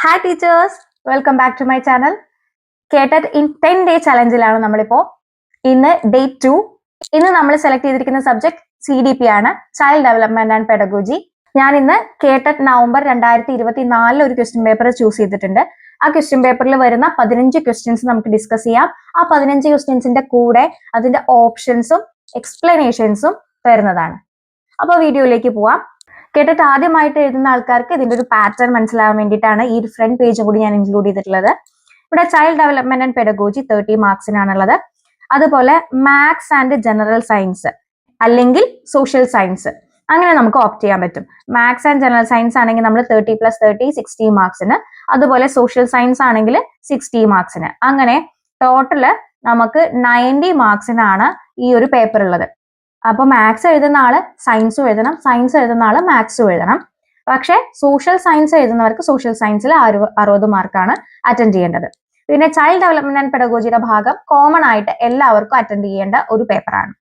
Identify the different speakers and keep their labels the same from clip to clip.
Speaker 1: Hi teachers, welcome back to my channel. KTET in 10-day ചലഞ്ചിലാണ് നമ്മളിപ്പോൾ. ഇന്ന് day 2. ഇന്ന് നമ്മൾ സെലക്ട് ചെയ്തിരിക്കുന്ന സബ്ജക്ട് CDP ആണ്, ചൈൽഡ് ഡെവലപ്മെന്റ് ആൻഡ് പെഡഗോജി. ഞാൻ ഇന്ന് കേട്ടറ്റ് നവംബർ 2024 ഒരു ക്വസ്റ്റ്യൻ പേപ്പർ ചൂസ് ചെയ്തിട്ടുണ്ട്. ആ ക്വസ്റ്റ്യൻ പേപ്പറിൽ വരുന്ന 15 ക്വസ്റ്റ്യൻസ് നമുക്ക് ഡിസ്കസ് ചെയ്യാം. ആ 15 ക്വസ്റ്റ്യൻസിന്റെ കൂടെ അതിന്റെ ഓപ്ഷൻസും എക്സ്പ്ലനേഷൻസും വരുന്നതാണ്. അപ്പോൾ വീഡിയോയിലേക്ക് പോവാം. കേട്ടിട്ട് ആദ്യമായിട്ട് എഴുതുന്ന ആൾക്കാർക്ക് ഇതിന്റെ ഒരു പാറ്റേൺ മനസ്സിലാവാൻ വേണ്ടിയിട്ടാണ് ഈ ഒരു ഫ്രണ്ട് പേജും കൂടി ഞാൻ ഇൻക്ലൂഡ് ചെയ്തിട്ടുള്ളത്. ഇവിടെ ചൈൽഡ് ഡെവലപ്മെന്റ് ആൻഡ് പെഡഗോജി 30 മാർക്സിനാണുള്ളത്. അതുപോലെ മാത്സ് ആൻഡ് ജനറൽ സയൻസ് അല്ലെങ്കിൽ സോഷ്യൽ സയൻസ് അങ്ങനെ നമുക്ക് ഓപ്റ്റ് ചെയ്യാൻ പറ്റും. മാത്സ് ആൻഡ് ജനറൽ സയൻസ് ആണെങ്കിൽ നമ്മൾ 30 + 30 60 മാർക്സിന്, അതുപോലെ സോഷ്യൽ സയൻസ് ആണെങ്കിൽ 60 മാർക്സിന്. അങ്ങനെ ടോട്ടല് നമുക്ക് 90 മാർക്സിനാണ് ഈ ഒരു പേപ്പർ ഉള്ളത്. അപ്പൊ മാത്സ് എഴുതുന്ന ആള് സയൻസും എഴുതണം, സയൻസ് എഴുതുന്ന ആള് മാത്സും എഴുതണം. പക്ഷെ സോഷ്യൽ സയൻസ് എഴുതുന്നവർക്ക് സോഷ്യൽ സയൻസിൽ 60 മാർക്കാണ് അറ്റൻഡ് ചെയ്യേണ്ടത്. പിന്നെ ചൈൽഡ് ഡെവലപ്മെന്റ് ആൻഡ് പെഡഗോജിയുടെ ഭാഗം കോമൺ ആയിട്ട് എല്ലാവർക്കും അറ്റൻഡ് ചെയ്യേണ്ട ഒരു പേപ്പറാണ്.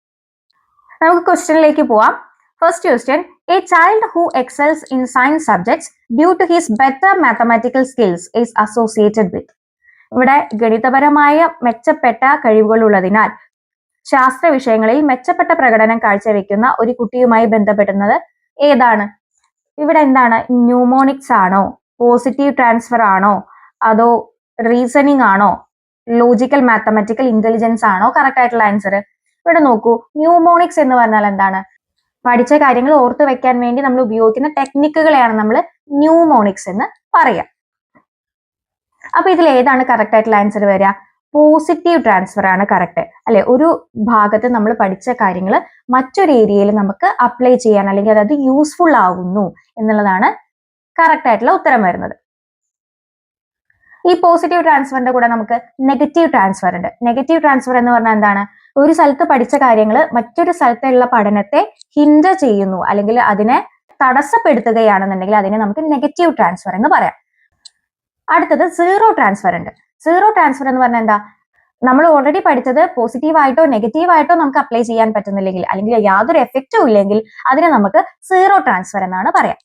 Speaker 1: നമുക്ക് ക്വസ്റ്റ്യനിലേക്ക് പോവാം. First question: a child who excels in science subjects due to his better mathematical skills is associated with. ഇവിടെ ഗണിതപരമായ മെച്ചപ്പെട്ട കഴിവുകളുള്ളതിനാൽ ശാസ്ത്ര വിഷയങ്ങളിൽ മെച്ചപ്പെട്ട പ്രകടനം കാഴ്ചവെക്കുന്ന ഒരു കുട്ടിയുമായി ബന്ധപ്പെടുന്നത് ഏതാണ്? ഇവിടെ എന്താണ്? ന്യൂമോണിക്സ് ആണോ, പോസിറ്റീവ് ട്രാൻസ്ഫർ ആണോ, അതോ റീസണിങ് ആണോ, ലോജിക്കൽ മാത്തമാറ്റിക്കൽ ഇന്റലിജൻസ് ആണോ കറക്റ്റ് ആയിട്ടുള്ള ആൻസർ? ഇവിടെ നോക്കൂ, ന്യൂമോണിക്സ് എന്ന് പറഞ്ഞാൽ എന്താണ്? പഠിച്ച കാര്യങ്ങൾ ഓർത്തു വെക്കാൻ വേണ്ടി നമ്മൾ ഉപയോഗിക്കുന്ന ടെക്നിക്കുകളെയാണ് നമ്മൾ ന്യൂമോണിക്സ് എന്ന് പറയാം. അപ്പൊ ഇതിൽ ഏതാണ് കറക്റ്റ് ആയിട്ടുള്ള ആൻസർ വരിക? പോസിറ്റീവ് ട്രാൻസ്ഫർ ആണ് കറക്റ്റ് അല്ലെ. ഒരു ഭാഗത്ത് നമ്മൾ പഠിച്ച കാര്യങ്ങൾ മറ്റൊരു ഏരിയയിൽ നമുക്ക് അപ്ലൈ ചെയ്യാൻ അല്ലെങ്കിൽ അത് യൂസ്ഫുൾ ആകുന്നു എന്നുള്ളതാണ് കറക്റ്റ് ആയിട്ടുള്ള ഉത്തരം വരുന്നത്. ഈ പോസിറ്റീവ് ട്രാൻസ്ഫറിന്റെ കൂടെ നമുക്ക് നെഗറ്റീവ് ട്രാൻസ്ഫർ ഉണ്ട്. നെഗറ്റീവ് ട്രാൻസ്ഫർ എന്ന് പറഞ്ഞാൽ എന്താണ്? ഒരു സ്ഥലത്ത് പഠിച്ച കാര്യങ്ങൾ മറ്റൊരു സ്ഥലത്തുള്ള പഠനത്തെ ഹിൻഡർ ചെയ്യുന്നു അല്ലെങ്കിൽ അതിനെ തടസ്സപ്പെടുത്തുകയാണെന്നുണ്ടെങ്കിൽ അതിനെ നമുക്ക് നെഗറ്റീവ് ട്രാൻസ്ഫർ എന്ന് പറയാം. അടുത്തത് സീറോ ട്രാൻസ്ഫർ ഉണ്ട്. സീറോ ട്രാൻസ്ഫർ എന്ന് പറഞ്ഞാൽ എന്താ? നമ്മൾ ഓൾറെഡി പഠിച്ചത് പോസിറ്റീവായിട്ടോ നെഗറ്റീവായിട്ടോ നമുക്ക് അപ്ലൈ ചെയ്യാൻ പറ്റുന്നില്ലെങ്കിൽ അല്ലെങ്കിൽ യാതൊരു എഫക്റ്റും ഇല്ലെങ്കിൽ അതിനെ നമുക്ക് സീറോ ട്രാൻസ്ഫർ എന്നാണ് പറയാം.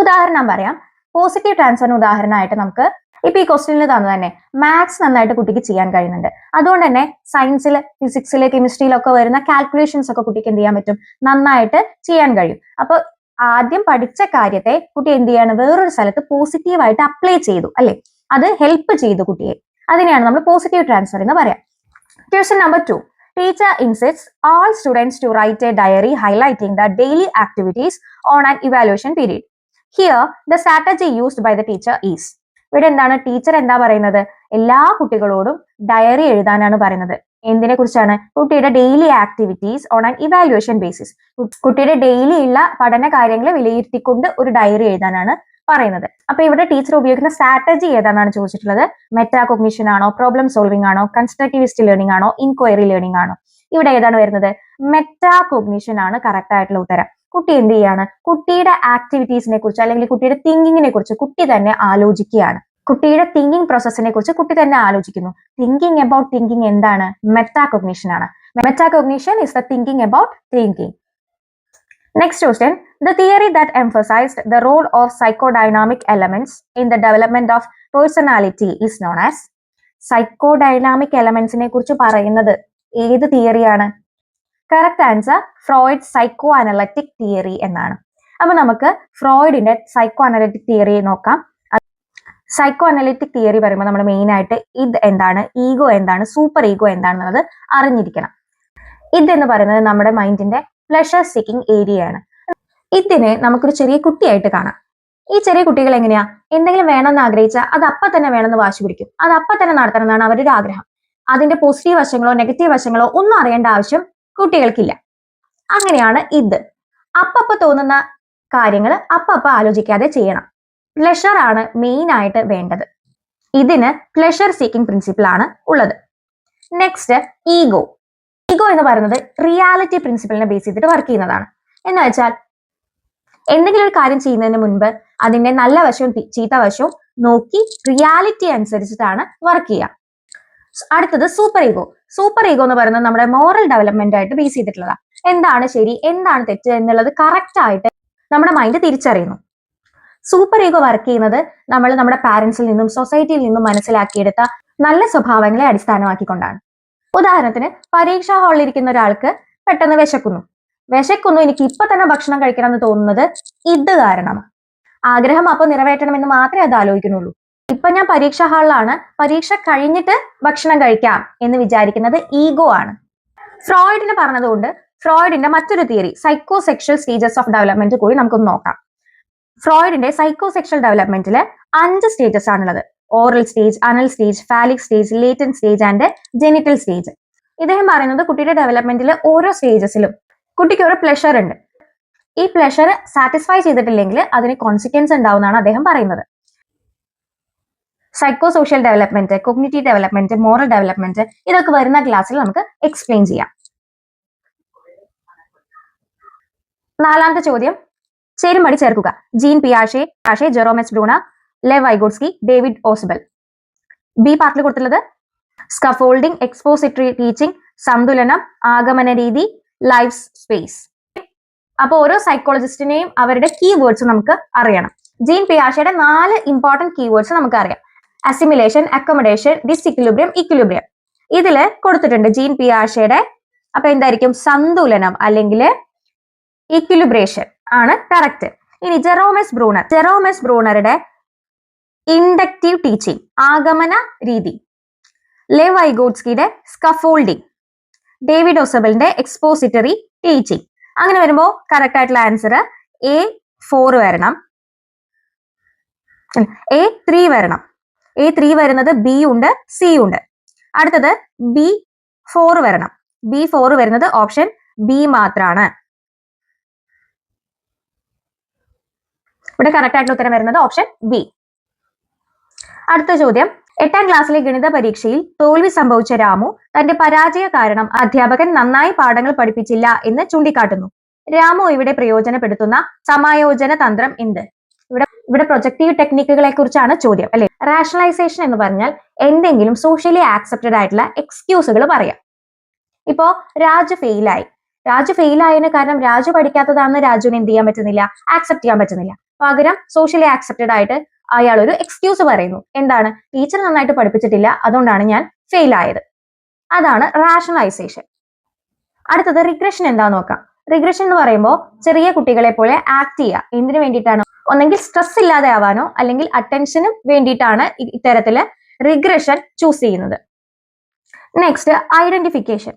Speaker 1: ഉദാഹരണം പറയാം. പോസിറ്റീവ് ട്രാൻസ്ഫറിന് ഉദാഹരണമായിട്ട് നമുക്ക് ഇപ്പൊ ഈ ക്വസ്റ്റ്യനിൽ തന്നെ മാത്സ് നന്നായിട്ട് കുട്ടിക്ക് ചെയ്യാൻ കഴിയുന്നുണ്ട്. അതുകൊണ്ട് തന്നെ സയൻസിൽ, ഫിസിക്സിൽ, കെമിസ്ട്രിയിലൊക്കെ വരുന്ന കാൽക്കുലേഷൻസ് ഒക്കെ കുട്ടിക്ക് എന്ത് ചെയ്യാൻ പറ്റും? നന്നായിട്ട് ചെയ്യാൻ കഴിയും. അപ്പൊ ആദ്യം പഠിച്ച കാര്യത്തെ കുട്ടി എന്ത് ചെയ്യാണ്? വേറൊരു സ്ഥലത്ത് പോസിറ്റീവായിട്ട് അപ്ലൈ ചെയ്തു അല്ലെ, അത് ഹെൽപ്പ് ചെയ്തു കുട്ടിയെ. അതിനെയാണ് നമ്മൾ പോസിറ്റീവ് ട്രാൻസ്ഫർ എന്ന് പറയാം. Question number 2. Teacher incites all students to write a diary highlighting the daily activities on an evaluation period. Here the strategy used by the teacher is. ഇവിടെ എന്താണ്? ടീച്ചർ എന്താ പറയുന്നത്? എല്ലാ കുട്ടികളോടും ഡയറി എഴുതാനാണ് പറയുന്നത്. എന്തിനെ കുറിച്ചാണ്? കുട്ടിയുടെ daily activities on an evaluation basis. കുട്ടിയുടെ ഡെയിലി ഉള്ള പഠന കാര്യങ്ങളെ വിലയിരുത്തിക്കൊണ്ട് ഒരു ഡയറി എഴുതാനാണ് പറയുന്നത്. അപ്പൊ ഇവിടെ ടീച്ചർ ഉപയോഗിക്കുന്ന സ്ട്രാറ്റജി ഏതാണെന്നാണ് ചോദിച്ചിട്ടുള്ളത്. മെറ്റാകോഗ്നിഷൻ ആണോ, പ്രോബ്ലം സോൾവിംഗ് ആണോ, കൺസ്ട്രക്റ്റിവിസ്റ്റ് ലേണിംഗ് ആണോ, ഇൻക്വയറി ലേണിംഗ് ആണോ? ഇവിടെ ഏതാണ് വരുന്നത്? മെറ്റാകോഗ്നിഷൻ ആണ് കറക്റ്റ് ആയിട്ടുള്ള ഉത്തരം. കുട്ടി എന്ത് ചെയ്യാണ്? കുട്ടിയുടെ ആക്ടിവിറ്റീസിനെ കുറിച്ച് അല്ലെങ്കിൽ കുട്ടിയുടെ തിങ്കിങ്ങിനെ കുറിച്ച് കുട്ടി തന്നെ ആലോചിക്കുകയാണ്. കുട്ടിയുടെ തിങ്കിങ് പ്രോസസ്സിനെ കുറിച്ച് കുട്ടി തന്നെ ആലോചിക്കുന്നു. തിങ്കിങ് അബൌട്ട് തിങ്കിങ് എന്താണ്? മെറ്റാകോഗ്നിഷൻ ആണ്. Metacognition is the thinking about thinking. Next question: the theory that emphasized the role of psychodynamic elements in the development of personality is known as. Psychodynamic elements നെ കുറിച്ച് പറയുന്നത് ഏത് തിയറിയാണ്? Correct answer Freud psychoanalytic theory എന്നാണ്. അപ്പൊ നമുക്ക് ഫ്രോയിഡിന്റെ psychoanalytic theory നോക്കാം. സൈക്കോ അനലറ്റിക് തിയറി പറയുമ്പോൾ നമ്മൾ മെയിൻ ആയിട്ട് ഇത് എന്താണ്, ഈഗോ എന്താണ്, സൂപ്പർ ഈഗോ എന്താണെന്നുള്ളത് അറിഞ്ഞിരിക്കണം. ഇതെന്ന് പറയുന്നത് നമ്മുടെ മൈൻഡിന്റെ പ്ലഷർ സീക്കിംഗ് ഏരിയയാണ്. ഇതിനെ നമുക്കൊരു ചെറിയ കുട്ടിയായിട്ട് കാണാം. ഈ ചെറിയ കുട്ടികൾ എങ്ങനെയാ? എന്തെങ്കിലും വേണമെന്ന് ആഗ്രഹിച്ചാൽ അത് അപ്പം തന്നെ വേണമെന്ന് വാശി പിടിക്കും. അത് അപ്പം തന്നെ നടത്തണം എന്നാണ് അവരുടെ ഒരു ആഗ്രഹം. അതിന്റെ പോസിറ്റീവ് വശങ്ങളോ നെഗറ്റീവ് വശങ്ങളോ ഒന്നും അറിയേണ്ട ആവശ്യം കുട്ടികൾക്കില്ല. അങ്ങനെയാണ് ഇത്. അപ്പപ്പ തോന്നുന്ന കാര്യങ്ങൾ അപ്പപ്പ ആലോചിക്കാതെ ചെയ്യണം. പ്ലഷർ ആണ് മെയിൻ ആയിട്ട് വേണ്ടത്. ഇതിന് പ്ലഷർ സീക്കിംഗ് പ്രിൻസിപ്പിൾ ആണ് ഉള്ളത്. Next ego. ഈഗോ എന്ന് പറയുന്നത് റിയാലിറ്റി പ്രിൻസിപ്പിളിനെ ബേസ് ചെയ്തിട്ട് വർക്ക് ചെയ്യുന്നതാണ്. എന്ന് വെച്ചാൽ എന്തെങ്കിലും ഒരു കാര്യം ചെയ്യുന്നതിന് മുൻപ് അതിന്റെ നല്ല വശവും ചീത്ത വശവും നോക്കി റിയാലിറ്റി അനുസരിച്ചിട്ടാണ് വർക്ക് ചെയ്യുക. അടുത്തത് സൂപ്പർ ഈഗോ. സൂപ്പർ ഈഗോ എന്ന് പറയുന്നത് നമ്മുടെ മോറൽ ഡെവലപ്മെന്റ് ആയിട്ട് ബേസ് ചെയ്തിട്ടുള്ളതാണ്. എന്താണ് ശരി, എന്താണ് തെറ്റ് എന്നുള്ളത് കറക്റ്റ് ആയിട്ട് നമ്മുടെ മൈൻഡ് തിരിച്ചറിയുന്നു. സൂപ്പർ ഈഗോ വർക്ക് ചെയ്യുന്നത് നമ്മൾ നമ്മുടെ പാരന്റ്സിൽ നിന്നും സൊസൈറ്റിയിൽ നിന്നും മനസ്സിലാക്കിയെടുത്ത നല്ല സ്വഭാവങ്ങളെ അടിസ്ഥാനമാക്കിക്കൊണ്ടാണ്. ഉദാഹരണത്തിന്, പരീക്ഷാ ഹാളിൽ ഇരിക്കുന്ന ഒരാൾക്ക് പെട്ടെന്ന് വിശക്കുന്നു, എനിക്ക് ഇപ്പൊ തന്നെ ഭക്ഷണം കഴിക്കണം എന്ന് തോന്നുന്നത് ഇത് കാരണമാണ്. ആഗ്രഹം അപ്പൊ നിറവേറ്റണമെന്ന് മാത്രമേ അത് ആലോചിക്കുന്നുള്ളൂ. ഇപ്പൊ ഞാൻ പരീക്ഷാ ഹാളിലാണ്, പരീക്ഷ കഴിഞ്ഞിട്ട് ഭക്ഷണം കഴിക്കാം എന്ന് വിചാരിക്കുന്നത് ഈഗോ ആണ്. ഫ്രോയിഡിന് പറഞ്ഞതുകൊണ്ട് ഫ്രോയിഡിന്റെ മറ്റൊരു theory psychosexual stages of development കൂടി നമുക്കൊന്ന് നോക്കാം. ഫ്രോയിഡിന്റെ സൈക്കോസെക്ഷൽ ഡെവലപ്മെന്റിൽ 5 സ്റ്റേജസ് ആണുള്ളത്. Oral stage, anal stage, phallic stage, latent stage and genital stage. ഇദ്ദേഹം പറയുന്നത് കുട്ടിയുടെ ഡെവലപ്മെന്റിൽ ഓരോ സ്റ്റേജസിലും കുട്ടിക്ക് ഒരു പ്ലഷർ ഉണ്ട്. ഈ പ്ലഷർ സാറ്റിസ്ഫൈ ചെയ്തിട്ടില്ലെങ്കിൽ അതിന് കോൺസിക്വൻസ് ഉണ്ടാവുമെന്നാണ് അദ്ദേഹം പറയുന്നത്. Psycho social development, cognitive development, moral development ഇതൊക്കെ വരുന്ന ക്ലാസ്സിൽ നമുക്ക് എക്സ്പ്ലെയിൻ ചെയ്യാം. 4ാമത്തെ ചോദ്യം, ചേരുംപടി ചേർക്കുക. ജീൻ പിയാഷെ, ജെറോം എസ് ബ്രൂണർ, ലെവ് വൈഗോട്സ്കി, ഡേവിഡ് ഓസ്ബെൽ. ബി പാർട്ടിൽ കൊടുത്തുള്ളത് സ്കഫോൾഡിംഗ്, എക്സ്പോസിറ്ററി ടീച്ചിങ്, സന്തുലനം, ആഗമന രീതി, ലൈഫ് സ്പേസ്. അപ്പൊ ഓരോ സൈക്കോളജിസ്റ്റിനെയും അവരുടെ കീവേഡ്സ് നമുക്ക് അറിയണം. ജീൻ പിയാഷയുടെ 4 ഇമ്പോർട്ടന്റ് കീവേഡ്സ് നമുക്ക് അറിയാം. Assimilation, accommodation, disequilibrium, equilibrium. ഇതില് കൊടുത്തിട്ടുണ്ട് ജീൻ പിയാഷയുടെ. അപ്പൊ എന്തായിരിക്കും? സന്തുലനം അല്ലെങ്കിൽ ഇക്വിലിബ്രേഷൻ ആണ് കറക്റ്റ്. ഇനി ജെറോം എസ് ബ്രൂണറുടെ ഇൻഡക്റ്റീവ് ടീച്ചിങ്, ആഗമന രീതി. ലെവ് വൈഗോട്സ്കിയുടെ സ്കഫോൾഡിംഗ്, ഡേവിഡ് ഓസബലിന്റെ എക്സ്പോസിറ്ററി ടീച്ചിങ്. അങ്ങനെ വരുമ്പോൾ കറക്റ്റ് ആയിട്ടുള്ള ആൻസർ A4 വരണം, A3 വരണം. A3 വരുന്നത് B ഉണ്ട്, C ഉണ്ട്. അടുത്തത് B4 വരണം. B4 വരുന്നത് ഓപ്ഷൻ B മാത്രമാണ്. ഇവിടെ കറക്റ്റ് ആയിട്ടുള്ള ഉത്തരം വരുന്നത് ഓപ്ഷൻ B. അടുത്ത ചോദ്യം, 8ാം ക്ലാസ്സിലെ ഗണിത പരീക്ഷയിൽ തോൽവി സംഭവിച്ച രാമു തന്റെ പരാജയ കാരണം അധ്യാപകൻ നന്നായി പാഠങ്ങൾ പഠിപ്പിച്ചില്ല എന്ന് ചൂണ്ടിക്കാട്ടുന്നു. രാമു ഇവിടെ പ്രയോജനപ്പെടുത്തുന്ന സമായോജന തന്ത്രം എന്ത്? ഇവിടെ പ്രൊജക്റ്റീവ് ടെക്നിക്കുകളെ കുറിച്ചാണ് ചോദ്യം, അല്ലെ? റാഷണലൈസേഷൻ എന്ന് പറഞ്ഞാൽ എന്തെങ്കിലും സോഷ്യലി ആക്സെപ്റ്റഡ് ആയിട്ടുള്ള എക്സ്ക്യൂസുകൾ പറയാം. ഇപ്പോ രാജു ഫെയിലായതിന് കാരണം രാജു പഠിക്കാത്തതാണെന്ന് രാജുവിന് എന്ത് ചെയ്യാൻ പറ്റുന്നില്ല? ആക്സെപ്റ്റ് ചെയ്യാൻ പറ്റുന്നില്ല. പകരം സോഷ്യലി ആക്സെപ്റ്റഡ് ആയിട്ട് അയാൾ ഒരു എക്സ്ക്യൂസ് പറയുന്നു. എന്താണ്? ടീച്ചർ നന്നായിട്ട് പഠിപ്പിച്ചിട്ടില്ല, അതുകൊണ്ടാണ് ഞാൻ ഫെയിൽ ആയത്. അതാണ് റാഷണലൈസേഷൻ. അടുത്തത് റിഗ്രഷൻ എന്താന്ന് നോക്കാം. റിഗ്രഷൻ എന്ന് പറയുമ്പോൾ ചെറിയ കുട്ടികളെ പോലെ ആക്ട് ചെയ്യുക. എന്തിനു വേണ്ടിയിട്ടാണ്? ഒന്നെങ്കിൽ സ്ട്രെസ് ഇല്ലാതെ ആവാനോ അല്ലെങ്കിൽ അറ്റൻഷനും വേണ്ടിയിട്ടാണ് ഇത്തരത്തില് റിഗ്രഷൻ ചൂസ് ചെയ്യുന്നത്. നെക്സ്റ്റ്, ഐഡന്റിഫിക്കേഷൻ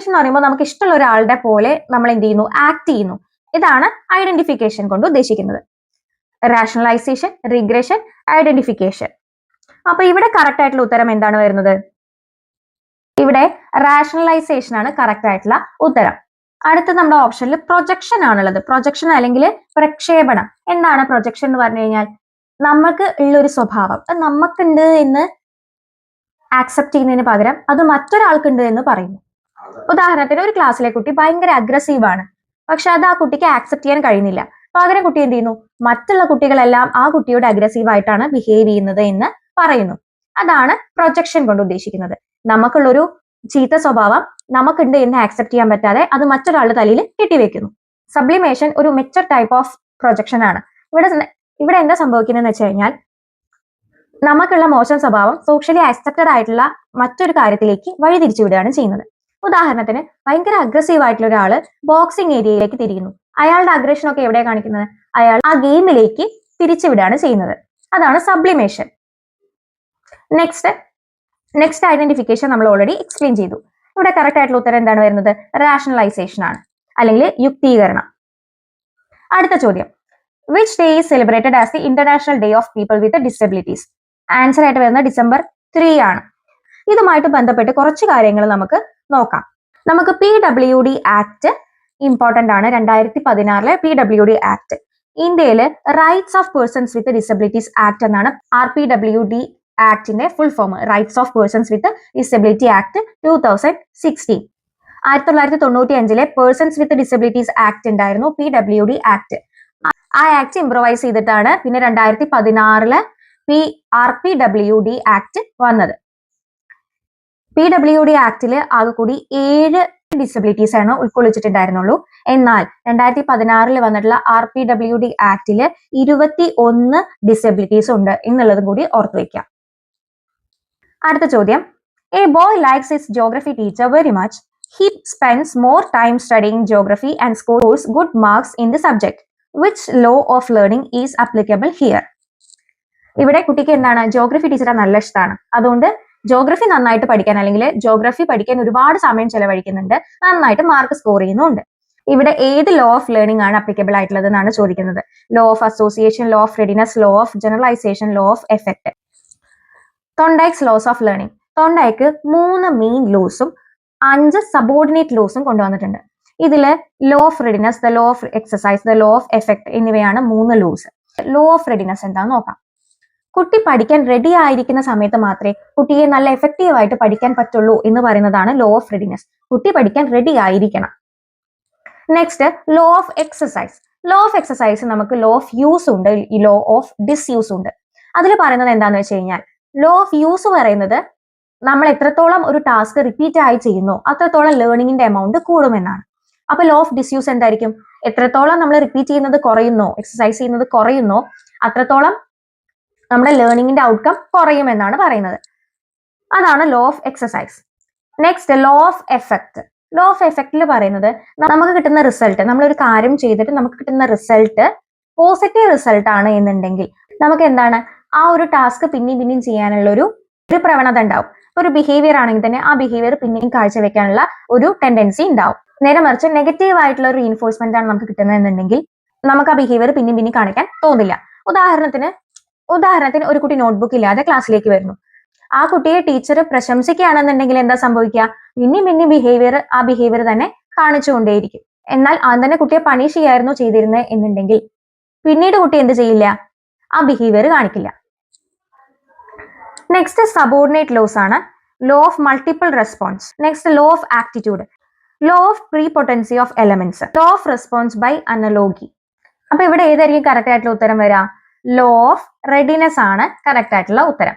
Speaker 1: എന്ന് പറയുമ്പോൾ നമുക്ക് ഇഷ്ടമുള്ള ഒരാളുടെ പോലെ നമ്മൾ എന്ത് ചെയ്യുന്നു? ആക്ട് ചെയ്യുന്നു. ഇതാണ് ഐഡന്റിഫിക്കേഷൻ കൊണ്ട് ഉദ്ദേശിക്കുന്നത്. Rationalisation, regression, identification. അപ്പൊ ഇവിടെ കറക്റ്റ് ആയിട്ടുള്ള ഉത്തരം എന്താണ് വരുന്നത്? ഇവിടെ റാഷണലൈസേഷൻ ആണ് കറക്റ്റ് ആയിട്ടുള്ള ഉത്തരം. അടുത്ത നമ്മുടെ ഓപ്ഷനിൽ പ്രൊജക്ഷൻ ആണുള്ളത്. പ്രൊജക്ഷൻ അല്ലെങ്കിൽ പ്രക്ഷേപണം. എന്താണ് പ്രൊജക്ഷൻ എന്ന് പറഞ്ഞു കഴിഞ്ഞാൽ? നമുക്ക് ഉള്ളൊരു സ്വഭാവം നമുക്കുണ്ട് എന്ന് ആക്സെപ്റ്റ് ചെയ്യുന്നതിന് പകരം അത് മറ്റൊരാൾക്കുണ്ട് എന്ന് പറയുന്നു. ഉദാഹരണത്തിന്, ഒരു ക്ലാസ്സിലെ കുട്ടി ഭയങ്കര അഗ്രസീവ് ആണ്, പക്ഷെ അത് ആ കുട്ടിക്ക് ആക്സെപ്റ്റ് ചെയ്യാൻ കഴിയുന്നില്ല. പകരം കുട്ടി എന്ത് ചെയ്യുന്നു? മറ്റുള്ള കുട്ടികളെല്ലാം ആ കുട്ടിയോട് അഗ്രസീവ് ആയിട്ടാണ് ബിഹേവ് ചെയ്യുന്നത് എന്ന് പറയുന്നു. അതാണ് പ്രൊജക്ഷൻ കൊണ്ട് ഉദ്ദേശിക്കുന്നത്. നമുക്കുള്ളൊരു ചീത്ത സ്വഭാവം നമുക്കുണ്ട് എന്ന് ആക്സെപ്റ്റ് ചെയ്യാൻ പറ്റാതെ അത് മറ്റൊരാളുടെ തലയിൽ കെട്ടിവെക്കുന്നു. സബ്ലിമേഷൻ ഒരു മെച്ചർ ടൈപ്പ് ഓഫ് പ്രൊജക്ഷൻ ആണ്. ഇവിടെ എന്താ സംഭവിക്കുന്നതെന്ന് വെച്ച് കഴിഞ്ഞാൽ നമുക്കുള്ള മോശം സ്വഭാവം സോഷ്യലി ആക്സെപ്റ്റഡ് ആയിട്ടുള്ള മറ്റൊരു കാര്യത്തിലേക്ക് വഴിതിരിച്ചു വിടുകയാണ് ചെയ്യുന്നത്. ഉദാഹരണത്തിന്, ഭയങ്കര അഗ്രസീവ് ആയിട്ടുള്ള ഒരാള് ബോക്സിംഗ് ഏരിയയിലേക്ക് തിരിയുന്നു. അയാളുടെ അഗ്രഷൻ ഒക്കെ എവിടെ കാണിക്കുന്നത്? അയാൾ ആ ഗെയിമിലേക്ക് തിരിച്ചുവിടുകയാണ് ചെയ്യുന്നത്. അതാണ് സബ്ലിമേഷൻ. നെക്സ്റ്റ് ഐഡന്റിഫിക്കേഷൻ നമ്മൾ ഓൾറെഡി എക്സ്പ്ലെയിൻ ചെയ്തു. ഇവിടെ കറക്റ്റ് ആയിട്ടുള്ള ഉത്തരം എന്താണ് വരുന്നത്? റാഷണലൈസേഷൻ ആണ്, അല്ലെങ്കിൽ യുക്തീകരണം. അടുത്ത ചോദ്യം, which day is celebrated as the international day of people with disabilities? Answer ആയിട്ട് വരുന്നത് December 3 ആണ്. ഇതുമായിട്ട് ബന്ധപ്പെട്ട് കുറച്ച് കാര്യങ്ങൾ നമുക്ക് നോക്കാം. നമുക്ക് PWD ആക്ട് ഇമ്പോർട്ടന്റ് ആണ്. 2016 PWD ആക്ട്. ഇന്ത്യയില് rights of persons with disabilities act എന്നാണ് RPWD ആക്ടിന്റെ full form. Rights of persons with disability act 2016. 1995 persons with disabilities act ഉണ്ടായിരുന്നു, PWD ആക്ട്. ആ ആക്ട് ഇംപ്രവൈസ് ചെയ്തിട്ടാണ് പിന്നെ 2016 RPWD ആക്ട് വന്നത്. PWD ആക്ടില് ആകെ കൂടി 7 ഡിസബിലിറ്റീസ് ആണ് ഉൾക്കൊള്ളിച്ചിട്ടുണ്ടായിരുന്നുള്ളൂ. എന്നാൽ 2016 വന്നിട്ടുള്ള RPWD ആക്ടില് 21 ഡിസബിലിറ്റീസ് ഉണ്ട് എന്നുള്ളതും കൂടി ഓർത്തു വെക്കാം. അടുത്ത ചോദ്യം, A boy likes his geography teacher very much. He spends more time studying geography and scores good marks in the subject. Which law of learning is applicable here? ഇവിടെ കുട്ടിക്ക് എന്താണ്, ജോഗ്രഫി ടീച്ചറെ നല്ല ഇഷ്ടമാണ്. അതുകൊണ്ട് ജോഗ്രഫി നന്നായിട്ട് പഠിക്കാൻ, അല്ലെങ്കിൽ ജോഗ്രഫി പഠിക്കാൻ ഒരുപാട് സമയം ചെലവഴിക്കുന്നുണ്ട്, നന്നായിട്ട് മാർക്ക് സ്കോർ ചെയ്യുന്നുണ്ട്. ഇവിടെ ഏത് ലോ ഓഫ് ലേണിംഗ് ആണ് അപ്ലിക്കബിൾ ആയിട്ടുള്ളത് എന്നാണ് ചോദിക്കുന്നത്. Law of association, law of readiness, law of generalisation, law of effect. Thorndike's laws of learning. Thorndike 3 main ലോസും 5 സബോർഡിനേറ്റ് ലോസും കൊണ്ടുവന്നിട്ടുണ്ട്. ഇതില് law of readiness, the law of exercise, the law of effect എന്നിവയാണ് 3 loss. Law of readiness എന്താണെന്ന് നോക്കാം. കുട്ടി പഠിക്കാൻ ready ആയിരിക്കുന്ന സമയത്ത് മാത്രമേ കുട്ടിയെ നല്ല എഫക്റ്റീവ് ആയിട്ട് പഠിക്കാൻ പറ്റുള്ളൂ എന്ന് പറയുന്നതാണ് ലോ ഓഫ് റെഡിനെസ്. കുട്ടി പഠിക്കാൻ റെഡി ആയിരിക്കണം. Next, law of exercise. Law of exercise നമുക്ക് ലോ ഓഫ് യൂസ് ഉണ്ട്, ലോ ഓഫ് ഡിസ്യൂസ് ഉണ്ട്. അതിൽ പറയുന്നത് എന്താണെന്ന് വെച്ച് കഴിഞ്ഞാൽ, ലോ ഓഫ് യൂസ് പറയുന്നത് നമ്മൾ എത്രത്തോളം ഒരു ടാസ്ക് റിപ്പീറ്റ് ആയി ചെയ്യുന്നു അത്രത്തോളം ലേണിംഗിന്റെ എമൗണ്ട് കൂടുമെന്നാണ്. അപ്പൊ ലോ ഓഫ് ഡിസ്യൂസ് എന്തായിരിക്കും, എത്രത്തോളം നമ്മൾ റിപ്പീറ്റ് ചെയ്യുന്നത് കുറയുന്നോ, എക്സസൈസ് ചെയ്യുന്നത് കുറയുന്നോ അത്രത്തോളം നമ്മുടെ ലേണിംഗിന്റെ ഔട്ട്കം കുറയുമെന്നാണ് പറയുന്നത്. അതാണ് law of exercise. Next, law of effect. Law of എഫക്റ്റിൽ പറയുന്നത് നമുക്ക് കിട്ടുന്ന റിസൾട്ട്, നമ്മളൊരു കാര്യം ചെയ്തിട്ട് നമുക്ക് കിട്ടുന്ന റിസൾട്ട് പോസിറ്റീവ് റിസൾട്ട് ആണ് എന്നുണ്ടെങ്കിൽ നമുക്ക് എന്താണ്, ആ ഒരു ടാസ്ക് പിന്നെയും ചെയ്യാനുള്ള ഒരു പ്രവണത ഉണ്ടാവും. ഒരു ബിഹേവിയർ ആണെങ്കിൽ തന്നെ ആ ബിഹേവിയർ പിന്നെയും കാഴ്ചവെക്കാനുള്ള ഒരു ടെൻഡൻസി ഉണ്ടാവും. നേരെ മറിച്ച് നെഗറ്റീവ് ആയിട്ടുള്ള ഒരു റീഇൻഫോഴ്സ്മെന്റ് ആണ് നമുക്ക് കിട്ടുന്നതെന്നുണ്ടെങ്കിൽ നമുക്ക് ആ ബിഹേവിയർ പിന്നെയും കാണിക്കാൻ തോന്നില്ല. ഉദാഹരണത്തിന് ഒരു കുട്ടി നോട്ട്ബുക്ക് ഇല്ലാതെ ക്ലാസ്സിലേക്ക് വരുന്നു. ആ കുട്ടിയെ ടീച്ചർ പ്രശംസിക്കുകയാണെന്നുണ്ടെങ്കിൽ എന്താ സംഭവിക്കുക, പിന്നെയും ബിഹേവിയർ തന്നെ കാണിച്ചുകൊണ്ടേയിരിക്കും. എന്നാൽ അത് തന്നെ കുട്ടിയെ പണിഷ് ചെയ്യായിരുന്നു ചെയ്തിരുന്നത് എന്നുണ്ടെങ്കിൽ പിന്നീട് കുട്ടി എന്ത് ചെയ്യില്ല, ആ ബിഹേവിയർ കാണിക്കില്ല. നെക്സ്റ്റ്, സബോർഡിനേറ്റ് ലോസ് ആണ്. Law of multiple response. Next, law of aptitude, law of prepotency of elements, law of response by analogy. അപ്പൊ ഇവിടെ ഏതായിരിക്കും കറക്റ്റ് ആയിട്ടുള്ള ഉത്തരം വരാം? ലോ ഓഫ് റെഡിനെസ് ആണ് കറക്റ്റ് ആയിട്ടുള്ള ഉത്തരം.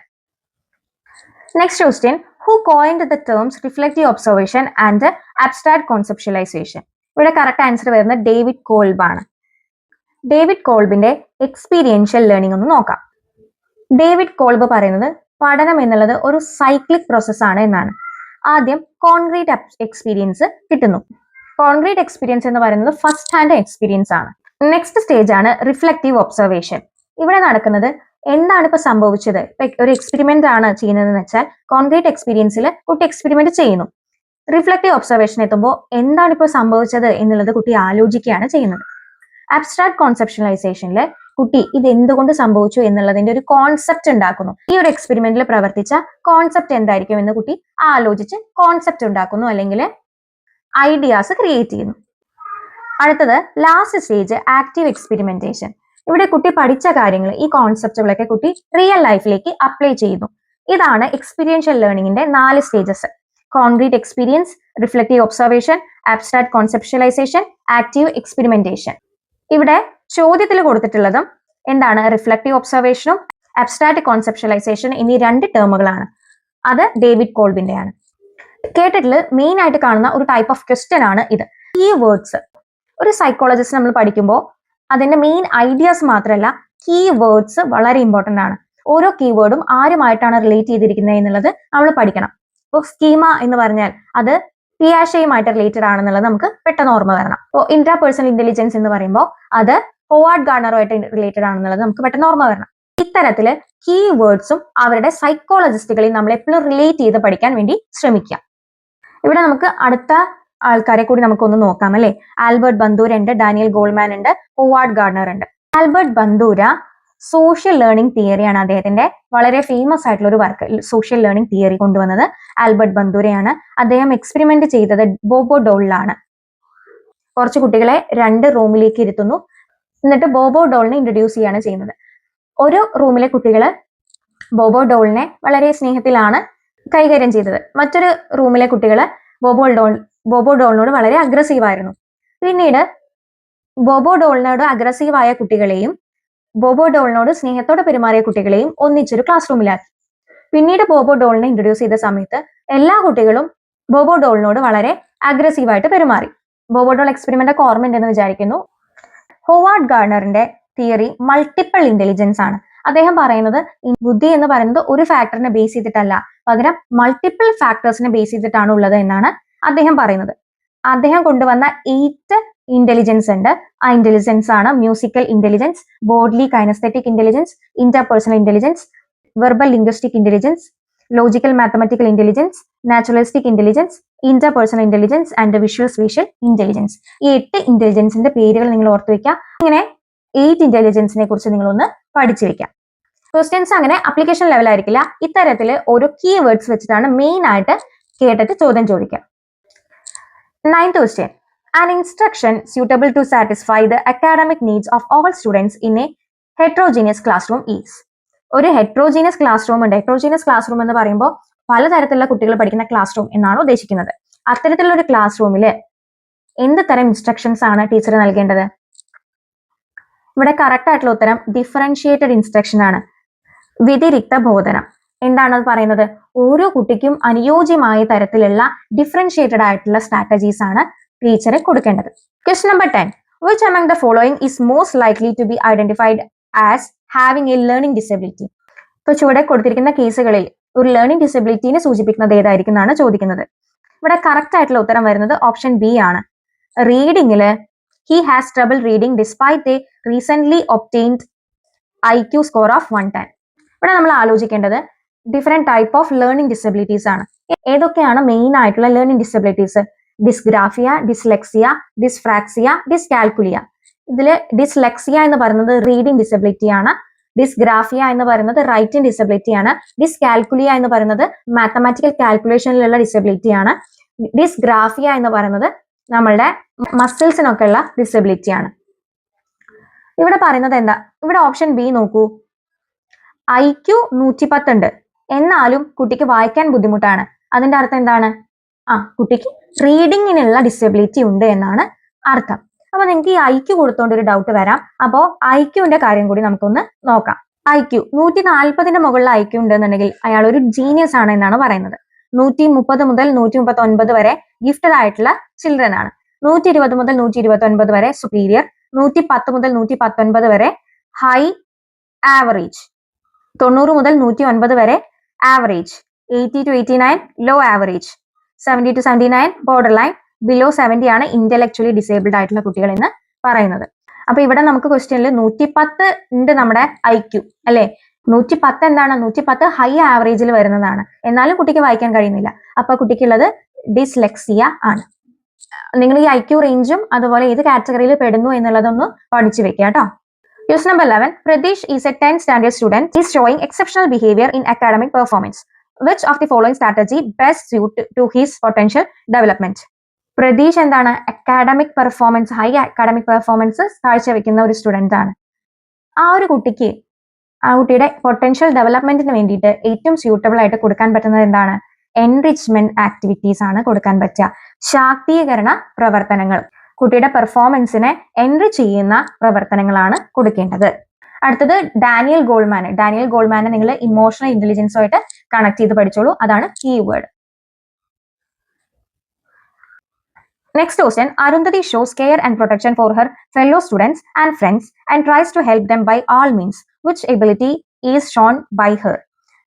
Speaker 1: Next question, who coined the terms reflective observation and abstract conceptualisation? ഇവിടെ കറക്റ്റ് ആൻസർ വരുന്നത് ഡേവിഡ് കോൾബ് ആണ്. ഡേവിഡ് കോൾബിന്റെ എക്സ്പീരിയൻഷ്യൽ ലേണിംഗ് ഒന്ന് നോക്കാം. ഡേവിഡ് കോൾബ് പറയുന്നത് പഠനം എന്നുള്ളത് ഒരു സൈക്ലിക് പ്രോസസ് ആണ് എന്നാണ്. ആദ്യം കോൺക്രീറ്റ് എക്സ്പീരിയൻസ് കിട്ടുന്നു. കോൺക്രീറ്റ് എക്സ്പീരിയൻസ് എന്ന് പറയുന്നത് ഫസ്റ്റ് ഹാൻഡ് എക്സ്പീരിയൻസ് ആണ്. നെക്സ്റ്റ് സ്റ്റേജ് ആണ് റിഫ്ലെക്റ്റീവ് ഒബ്സർവേഷൻ. ഇവിടെ നടക്കുന്നത് എന്താണ് ഇപ്പൊ സംഭവിച്ചത്, ഒരു എക്സ്പെരിമെന്റ് ആണ് ചെയ്യുന്നതെന്ന് വെച്ചാൽ കോൺക്രീറ്റ് എക്സ്പീരിയൻസിൽ കുട്ടി എക്സ്പെരിമെന്റ് ചെയ്യുന്നു. റിഫ്ലെക്റ്റീവ് ഒബ്സർവേഷൻ എത്തുമ്പോൾ എന്താണ് ഇപ്പോൾ സംഭവിച്ചത് എന്നുള്ളത് കുട്ടി ആലോചിക്കുകയാണ് ചെയ്യുന്നത്. അബ്സ്ട്രാക്ട് കോൺസെപ്ച്വലൈസേഷനിൽ കുട്ടി ഇത് എന്തുകൊണ്ട് സംഭവിച്ചു എന്നുള്ളതിന്റെ ഒരു കോൺസെപ്റ്റ് ഉണ്ടാക്കുന്നു. ഈ ഒരു എക്സ്പെരിമെന്റിൽ പ്രവർത്തിച്ച കോൺസെപ്റ്റ് എന്തായിരിക്കും എന്ന് കുട്ടി ആലോചിച്ച് കോൺസെപ്റ്റ് ഉണ്ടാക്കുന്നു, അല്ലെങ്കിൽ ഐഡിയാസ് ക്രിയേറ്റ് ചെയ്യുന്നു. അടുത്തത് ലാസ്റ്റ് സ്റ്റേജ് ആക്റ്റീവ് എക്സ്പെരിമെന്റേഷൻ. ഇവിടെ കുട്ടി പഠിച്ച കാര്യങ്ങൾ, ഈ കോൺസെപ്റ്റുകളൊക്കെ കുട്ടി റിയൽ ലൈഫിലേക്ക് അപ്ലൈ ചെയ്യുന്നു. ഇതാണ് എക്സ്പീരിയൻഷ്യൽ ലേണിംഗിന്റെ 4 stages: concrete experience, reflective observation, abstract conceptualisation, active experimentation. ഇവിടെ ചോദ്യത്തിൽ കൊടുത്തിട്ടുള്ളതും എന്താണ്, റിഫ്ലെക്റ്റീവ് ഒബ്സർവേഷനും അബ്സ്ട്രാക്ട് കോൺസെപ്ച്വലൈസേഷൻ എന്നീ 2 ടേമുകളാണ്. അത് ഡേവിഡ് കോൾബിന്റെയാണ്. കേട്ടിട്ടിൽ മെയിൻ ആയിട്ട് കാണുന്ന ഒരു ടൈപ്പ് ഓഫ് ക്വസ്റ്റ്യൻ ആണ് ഇത്. Key words. ഒരു സൈക്കോളജിസ്റ്റ് നമ്മൾ പഠിക്കുമ്പോൾ അതിന്റെ മെയിൻ ഐഡിയാസ് മാത്രമല്ല, കീ വേർഡ്സ് വളരെ ഇമ്പോർട്ടന്റ് ആണ്. ഓരോ കീവേഡും ആരുമായിട്ടാണ് റിലേറ്റ് ചെയ്തിരിക്കുന്നത് എന്നുള്ളത് നമ്മൾ പഠിക്കണം. ഇപ്പോൾ സ്കീമ എന്ന് പറഞ്ഞാൽ അത് പിയാഷയുമായിട്ട് റിലേറ്റഡ് ആണെന്നുള്ളത് നമുക്ക് പെട്ടെന്ന് ഓർമ്മ വരണം. ഇപ്പോൾ ഇൻട്രാ പേഴ്സണൽ ഇന്റലിജൻസ് എന്ന് പറയുമ്പോൾ അത് ഹോവാർഡ് ഗാർണറുമായിട്ട് റിലേറ്റഡ് ആണെന്നുള്ളത് നമുക്ക് പെട്ടെന്ന് ഓർമ്മ വരണം. ഇത്തരത്തില് കീ വേർഡ്സും അവരുടെ സൈക്കോളജിസ്റ്റുകളെയും നമ്മൾ എപ്പോഴും റിലേറ്റ് ചെയ്ത് പഠിക്കാൻ വേണ്ടി ശ്രമിക്കാം. ഇവിടെ നമുക്ക് അടുത്ത ആൾക്കാരെ കൂടി നമുക്കൊന്ന് നോക്കാം അല്ലെ. ആൽബർട്ട് ബന്ദൂര ഉണ്ട്, ഡാനിയൽ ഗോൾമാൻ ഉണ്ട്, ഹോവാർഡ് ഗാർണർ ഉണ്ട്. ആൽബർട്ട് ബന്ദൂര സോഷ്യൽ ലേണിംഗ് തിയറിയാണ് അദ്ദേഹത്തിന്റെ വളരെ ഫേമസ് ആയിട്ടുള്ള ഒരു വർക്ക്. സോഷ്യൽ ലേണിംഗ് തിയറി കൊണ്ടുവന്നത് ആൽബർട്ട് ബന്ദൂരയാണ്. അദ്ദേഹം എക്സ്പെരിമെന്റ് ചെയ്തത് ബോബോ ഡോളിലാണ്. കുറച്ച് കുട്ടികളെ 2 റൂമിലേക്ക് ഇരുത്തുന്നു, എന്നിട്ട് ബോബോ ഡോളിനെ ഇൻട്രൊഡ്യൂസ് ചെയ്യാണ് ചെയ്യുന്നത്. ഒരു റൂമിലെ കുട്ടികള് ബോബോ ഡോളിനെ വളരെ സ്നേഹത്തിലാണ് കൈകാര്യം ചെയ്തത്. മറ്റൊരു റൂമിലെ കുട്ടികള് ബോബോ ഡോളിനോട് വളരെ അഗ്രസീവ് ആയിരുന്നു. പിന്നീട് ബോബോ ഡോളിനോട് അഗ്രസീവായ കുട്ടികളെയും ബോബോ ഡോളിനോട് സ്നേഹത്തോടെ പെരുമാറിയ കുട്ടികളെയും ഒന്നിച്ചൊരു ക്ലാസ് റൂമിലാക്കി. പിന്നീട് ബോബോ ഡോളിനെ ഇൻട്രൊഡ്യൂസ് ചെയ്ത സമയത്ത് എല്ലാ കുട്ടികളും ബോബോ ഡോളിനോട് വളരെ അഗ്രസീവായിട്ട് പെരുമാറി. ബോബോട്ടോൾ എക്സ്പെരിമെന്റ് ഒക്കെ ഓർമ്മയുണ്ടെന്ന് വിചാരിക്കുന്നു. ഹോവാർഡ് ഗാർണറിന്റെ തിയറി മൾട്ടിപ്പിൾ ഇന്റലിജൻസ് ആണ്. അദ്ദേഹം പറയുന്നത് ബുദ്ധി എന്ന് പറയുന്നത് ഒരു ഫാക്ടറിനെ ബേസ് ചെയ്തിട്ടല്ല, പകരം മൾട്ടിപ്പിൾ ഫാക്ടേഴ്സിനെ ബേസ് ചെയ്തിട്ടാണ് ഉള്ളത് എന്നാണ് അദ്ദേഹം പറയുന്നത്. അദ്ദേഹം കൊണ്ടുവന്ന 8 ഇന്റലിജൻസ് ഉണ്ട്. ആ ഇന്റലിജൻസ് ആണ് musical intelligence, bodily kinesthetic intelligence, interpersonal intelligence, verbal linguistic intelligence, logical mathematical intelligence, naturalistic intelligence, interpersonal intelligence and visual spatial intelligence. ഈ 8 ഇന്റലിജൻസിന്റെ പേരുകൾ നിങ്ങൾ ഓർത്തു വെക്കുക. ഇങ്ങനെ 8 ഇന്റലിജൻസിനെ കുറിച്ച് നിങ്ങളൊന്ന് പഠിച്ചു വെക്കാം. ക്വസ്റ്റ്യൻസ് അങ്ങനെ അപ്ലിക്കേഷൻ ലെവൽ ആയിരിക്കില്ല. ഇത്തരത്തിൽ ഓരോ കീവേഡ്സ് വെച്ചിട്ടാണ് മെയിൻ ആയിട്ട് കേട്ടിട്ട് ചോദ്യം ചോദിക്കുക. 9th question. An instruction suitable to satisfy the academic needs of all students in a heterogeneous classroom is. ഒരു ഹെട്രോജീനിയസ് ക്ലാസ് റൂം ഉണ്ട്. ഹെട്രോജീനിയസ് ക്ലാസ് റൂം എന്ന് പറയുമ്പോൾ പലതരത്തിലുള്ള കുട്ടികൾ പഠിക്കുന്ന ക്ലാസ് റൂം എന്നാണ് ഉദ്ദേശിക്കുന്നത്. അത്തരത്തിലുള്ള ഒരു ക്ലാസ് റൂമിൽ എന്ത് തരം ഇൻസ്ട്രക്ഷൻസ് ആണ് ടീച്ചർ നൽകേണ്ടത്? ഇവിടെ കറക്റ്റ് ആയിട്ടുള്ള ഉത്തരം ഡിഫറൻഷിയേറ്റഡ് ഇൻസ്ട്രക്ഷൻ ആണ്. വ്യതിരിക്ത ബോധനം. എന്താണ് അത് പറയുന്നത്? ഓരോ കുട്ടിക്കും അനുയോജ്യമായ തരത്തിലുള്ള ഡിഫറൻഷിയേറ്റഡ് ആയിട്ടുള്ള സ്ട്രാറ്റജീസ് ആണ് ടീച്ചറെ കൊടുക്കേണ്ടത്. Question number 10. Which among the following is most likely to be identified as having a learning disability? ഇപ്പൊ ചുവടെ കൊടുത്തിരിക്കുന്ന കേസുകളിൽ ഒരു ലേണിംഗ് ഡിസബിലിറ്റിനെ സൂചിപ്പിക്കുന്നത് ഏതായിരിക്കും എന്നാണ് ചോദിക്കുന്നത്. ഇവിടെ കറക്റ്റ് ആയിട്ടുള്ള ഉത്തരം വരുന്നത് ഓപ്ഷൻ ബി ആണ്. റീഡിംഗില് he has trouble reading despite a recently obtained IQ score of 110. ഇവിടെ നമ്മൾ ആലോചിക്കേണ്ടത് different type of learning disabilities ആണ്. ഏതൊക്കെയാണ് മെയിൻ ആയിട്ടുള്ള learning disabilities? Dysgraphia, dyslexia, dyspraxia, dyscalculia. ഇതില് ഡിസ്ലെക്സിയ എന്ന് പറയുന്നത് റീഡിംഗ് ഡിസബിലിറ്റി ആണ്. ഡിസ്ഗ്രാഫിയ എന്ന് പറയുന്നത് റൈറ്റിംഗ് ഡിസബിലിറ്റി ആണ്. ഡിസ്കാൽക്കുലിയ എന്ന് പറയുന്നത് മാത്തമാറ്റിക്കൽ കാൽക്കുലേഷനിലുള്ള ഡിസബിലിറ്റി ആണ്. ഡിസ്ഗ്രാഫിയ എന്ന് പറയുന്നത് നമ്മളുടെ മസിൽസിനൊക്കെ ഉള്ള ഡിസബിലിറ്റി ആണ്. ഇവിടെ പറയുന്നത് എന്താ? ഇവിടെ ഓപ്ഷൻ ബി നോക്കൂ. IQ 110 ഉണ്ട്, എന്നാലും കുട്ടിക്ക് വായിക്കാൻ ബുദ്ധിമുട്ടാണ്. അതിന്റെ അർത്ഥം എന്താണ്? കുട്ടിക്ക് റീഡിങ്ങിനുള്ള ഡിസബിലിറ്റി ഉണ്ട് എന്നാണ് അർത്ഥം. അപ്പൊ നിങ്ങൾക്ക് ഈ IQ കൊടുത്തോണ്ട് ഒരു ഡൗട്ട് വരാം. അപ്പോ IQന്റെ കാര്യം കൂടി നമുക്കൊന്ന് നോക്കാം. IQ 140 മുകളിൽ IQ ഉണ്ടെന്നുണ്ടെങ്കിൽ അയാൾ ഒരു ജീനിയസ് ആണ് എന്നാണ് പറയുന്നത്. 130 മുതൽ 139 വരെ ഗിഫ്റ്റഡ് ആയിട്ടുള്ള ചിൽഡ്രൻ ആണ്. 120 മുതൽ 129 വരെ സുപ്പീരിയർ. 110 മുതൽ 119 വരെ ഹൈ ആവറേജ്. 90 മുതൽ 109 വരെ average. 80 to 89 low average. 70 to 79 borderline. Below 70 ആണ് ഇന്റലക്ച്വലി ഡിസേബിൾഡ് ആയിട്ടുള്ള കുട്ടികൾ എന്ന് പറയുന്നത്. അപ്പൊ ഇവിടെ നമുക്ക് ക്വസ്റ്റ്യനിൽ 110 ഉണ്ട് നമ്മുടെ IQ അല്ലെ. 110 എന്താണ്? 110 ഹൈ ആവറേജിൽ വരുന്നതാണ്, എന്നാലും കുട്ടിക്ക് വായിക്കാൻ കഴിയുന്നില്ല. അപ്പൊ കുട്ടിക്കുള്ളത് ഡിസ്ലെക്സിയ ആണ്. നിങ്ങൾ ഈ IQ റേഞ്ചും അതുപോലെ ഏത് കാറ്റഗറിയിൽ പെടുന്നു എന്നുള്ളതൊന്ന് പഠിച്ചു വെക്കുക കേട്ടോ. Question number 11. Pradesh is a 10th standard student. He is showing exceptional behavior in academic performance. Which of the following strategy best suit to his potential development? പ്രതീഷ് എന്താണ്? Academic performance, high academic performance കാഴ്ചവെക്കുന്ന ഒരു student ആണ്. ആ ഒരു കുട്ടിക്ക് ആ കുട്ടിയുടെ പൊട്ടൻഷ്യൽ ഡെവലപ്മെന്റിന് വേണ്ടിയിട്ട് ഏറ്റവും സ്യൂട്ടബിൾ ആയിട്ട് കൊടുക്കാൻ പറ്റുന്നത് എന്താണ്? എൻറിച്ച്മെന്റ് ആക്ടിവിറ്റീസ് ആണ് കൊടുക്കാൻ പറ്റുക. ശാക്തീകരണ പ്രവർത്തനങ്ങൾ, കുട്ടിയുടെ പെർഫോമൻസിനെ എൻറിച്ച് ചെയ്യുന്ന പ്രവർത്തനങ്ങളാണ് കൊടുക്കേണ്ടത്. അടുത്തത് ഡാനിയൽ ഗോൾമാൻ. ഡാനിയൽ ഗോൾമാനെ നിങ്ങൾ ഇമോഷണൽ ഇന്റലിജൻസുമായിട്ട് കണക്ട് ചെയ്ത് പഠിച്ചോളൂ. അതാണ് keyword. Next question. Arundhati shows care and protection for her fellow students and friends and tries to help them by all means. Which ability is shown by her?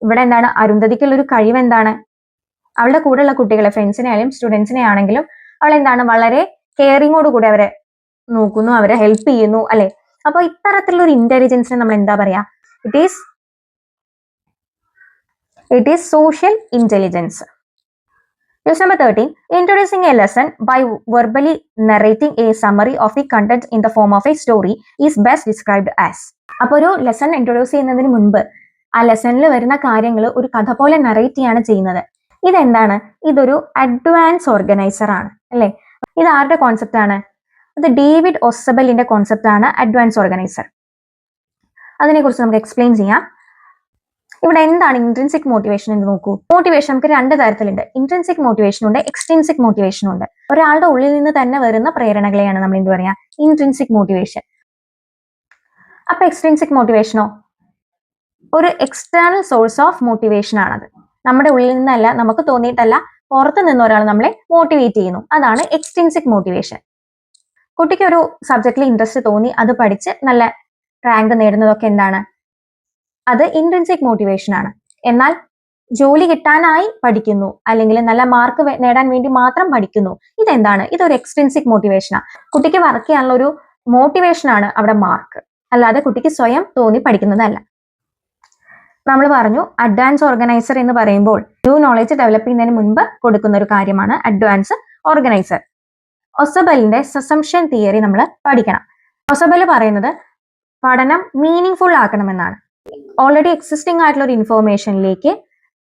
Speaker 1: ഇവിടെ എന്താണ്? അരുന്ധതിക്കുള്ള ഒരു കഴിവ് എന്താണ്? അവളുടെ കൂടെയുള്ള കുട്ടികളെ, ഫ്രണ്ട്സിനെ ആയാലും സ്റ്റുഡൻസിനെ ആണെങ്കിലും അവൾ എന്താണ്? വളരെ കെയറിങ്ങോട് കൂടി അവരെ നോക്കുന്നു, അവരെ ഹെൽപ്പ് ചെയ്യുന്നു അല്ലെ. അപ്പൊ ഇത്തരത്തിലുള്ള ഒരു ഇന്റലിജൻസിനെ നമ്മൾ എന്താ പറയാ? It is social intelligence. Question number 13. Introducing a lesson by verbally narrating a summary of the content in the form of a story is best described as. അപ്പൊ ഒരു ലെസൺ ഇൻട്രൊഡ്യൂസ് ചെയ്യുന്നതിന് മുൻപ് ആ ലെസണിൽ വരുന്ന കാര്യങ്ങൾ ഒരു കഥ പോലെ നറേറ്റ് ചെയ്യാണ് ചെയ്യുന്നത്. ഇതെന്താണ്? ഇതൊരു അഡ്വാൻസ് ഓർഗനൈസർ ആണ് അല്ലെ. ഇത് ആരുടെ കോൺസെപ്റ്റ് ആണ്? ഇത് ഡേവിഡ് ഒസബലിന്റെ കോൺസെപ്റ്റ് ആണ്, അഡ്വാൻസ് ഓർഗനൈസർ. അതിനെ കുറിച്ച് നമുക്ക് എക്സ്പ്ലെയിൻ ചെയ്യാം. ഇവിടെ എന്താണ് ഇൻട്രിൻസിക് മോട്ടിവേഷൻ എന്ന് നോക്കൂ. മോട്ടിവേഷൻ നമുക്ക് 2 തരത്തിലുണ്ട്. ഇൻട്രിൻസിക് മോട്ടിവേഷൻ ഉണ്ട്, എക്സ്ട്രിൻസിക് മോട്ടിവേഷൻ ഉണ്ട്. ഒരാളുടെ ഉള്ളിൽ നിന്ന് തന്നെ വരുന്ന പ്രേരണകളെയാണ് നമ്മൾ എന്ത് പറയാ? Intrinsic motivation. അപ്പൊ എക്സ്ട്രിൻസിക് മോട്ടിവേഷനോ? ഒരു എക്സ്റ്റേണൽ സോഴ്സ് ഓഫ് മോട്ടിവേഷൻ ആണത്. നമ്മുടെ ഉള്ളിൽ നിന്നല്ല, നമുക്ക് തോന്നിയിട്ടല്ല, പുറത്ത് നിന്ന് ഒരാൾ നമ്മളെ മോട്ടിവേറ്റ് ചെയ്യുന്നു. അതാണ് എക്സ്ട്രിൻസിക് മോട്ടിവേഷൻ. കുട്ടിക്ക് ഒരു സബ്ജക്റ്റിൽ ഇൻട്രസ്റ്റ് തോന്നി അത് പഠിച്ച് നല്ല റാങ്ക് നേടുന്നതൊക്കെ എന്താണ്? അത് ഇൻട്രിൻസിക് മോട്ടിവേഷൻ ആണ്. എന്നാൽ ജോലി കിട്ടാനായി പഠിക്കുന്നു അല്ലെങ്കിൽ നല്ല മാർക്ക് നേടാൻ വേണ്ടി മാത്രം പഠിക്കുന്നു, ഇതെന്താണ്? ഇതൊരു എക്സ്ട്രിൻസിക് മോട്ടിവേഷനാണ്. കുട്ടിക്ക് വർക്ക് ചെയ്യാനുള്ള ഒരു മോട്ടിവേഷൻ ആണ് അവിടെ മാർക്ക്, അല്ലാതെ കുട്ടിക്ക് സ്വയം തോന്നി പഠിക്കുന്നതല്ല. നമ്മൾ പറഞ്ഞു അഡ്വാൻസ് ഓർഗനൈസർ എന്ന് പറയുമ്പോൾ ന്യൂ നോളജ് ഡെവലപ്പ് ചെയ്യുന്നതിന് മുൻപ് കൊടുക്കുന്ന ഒരു കാര്യമാണ് അഡ്വാൻസ് ഓർഗനൈസർ. ഒസബലിന്റെ സസംഷൻ തിയറി നമ്മൾ പഠിക്കണം. ഒസബൽ പറയുന്നത് പഠനം മീനിങ് ഫുൾ ആക്കണമെന്നാണ്. ഓൾറെഡി എക്സിസ്റ്റിംഗ് ആയിട്ടുള്ള ഒരു ഇൻഫോർമേഷനിലേക്ക്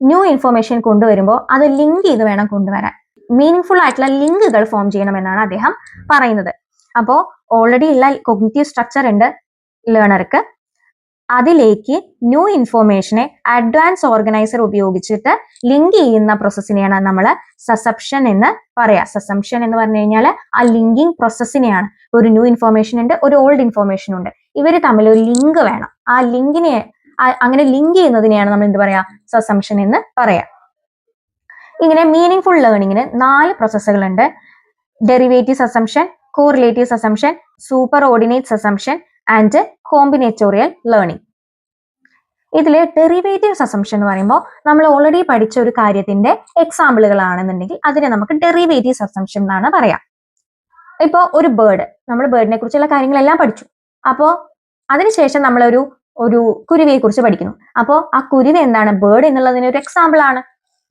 Speaker 1: ന്യൂ ഇൻഫോർമേഷൻ കൊണ്ടുവരുമ്പോൾ അത് ലിങ്ക് ചെയ്ത് വേണം കൊണ്ടുവരാൻ. മീനിങ് ഫുൾ ആയിട്ടുള്ള ലിങ്കുകൾ ഫോം ചെയ്യണമെന്നാണ് അദ്ദേഹം പറയുന്നത്. അപ്പോൾ ഓൾറെഡി ഉള്ള കോഗ്നിറ്റീവ് സ്ട്രക്ചർ ഉണ്ട് ലേണർക്ക്, അതിലേക്ക് ന്യൂ ഇൻഫോർമേഷനെ അഡ്വാൻസ് ഓർഗനൈസർ ഉപയോഗിച്ചിട്ട് ലിങ്ക് ചെയ്യുന്ന പ്രോസസ്സിനെയാണ് നമ്മൾ സസംഷൻ എന്ന് പറയാ. സസംഷൻ എന്ന് പറഞ്ഞു കഴിഞ്ഞാൽ ആ ലിങ്കിങ് പ്രോസസ്സിനെയാണ്. ഒരു ന്യൂ ഇൻഫോർമേഷൻ ഉണ്ട്, ഒരു ഓൾഡ് ഇൻഫോർമേഷൻ ഉണ്ട്, ഇവര് തമ്മിൽ ഒരു ലിങ്ക് വേണം. ആ ലിങ്കിനെ അങ്ങനെ ലിങ്ക് ചെയ്യുന്നതിനെയാണ് നമ്മൾ എന്ത് പറയാ? സസംഷൻ എന്ന് പറയാ. ഇങ്ങനെ മീനിങ് ഫുൾ ലേണിങ്ങിന് 4 പ്രോസസ്സുകളുണ്ട്. Derivative subsumption, correlative subsumption, superordinate subsumption and combinatorial learning. ഇതില് ഡെറിവേറ്റീവ് സസംഷൻ എന്ന് പറയുമ്പോൾ നമ്മൾ ഓൾറെഡി പഠിച്ച ഒരു കാര്യത്തിന്റെ എക്സാമ്പിളുകളാണെന്നുണ്ടെങ്കിൽ അതിനെ നമുക്ക് ഡെറിവേറ്റീവ് സസംഷൻ എന്നാണ് പറയാം. ഇപ്പോ ഒരു ബേർഡ്, നമ്മൾ ബേർഡിനെ കുറിച്ചുള്ള കാര്യങ്ങളെല്ലാം പഠിച്ചു. അപ്പോൾ അതിനുശേഷം നമ്മളൊരു കുരുവിയെ കുറിച്ച് പഠിക്കുന്നു. അപ്പോൾ ആ കുരുവി എന്താണ്? ബേർഡ് എന്നുള്ളതിന് ഒരു എക്സാമ്പിൾ ആണ്.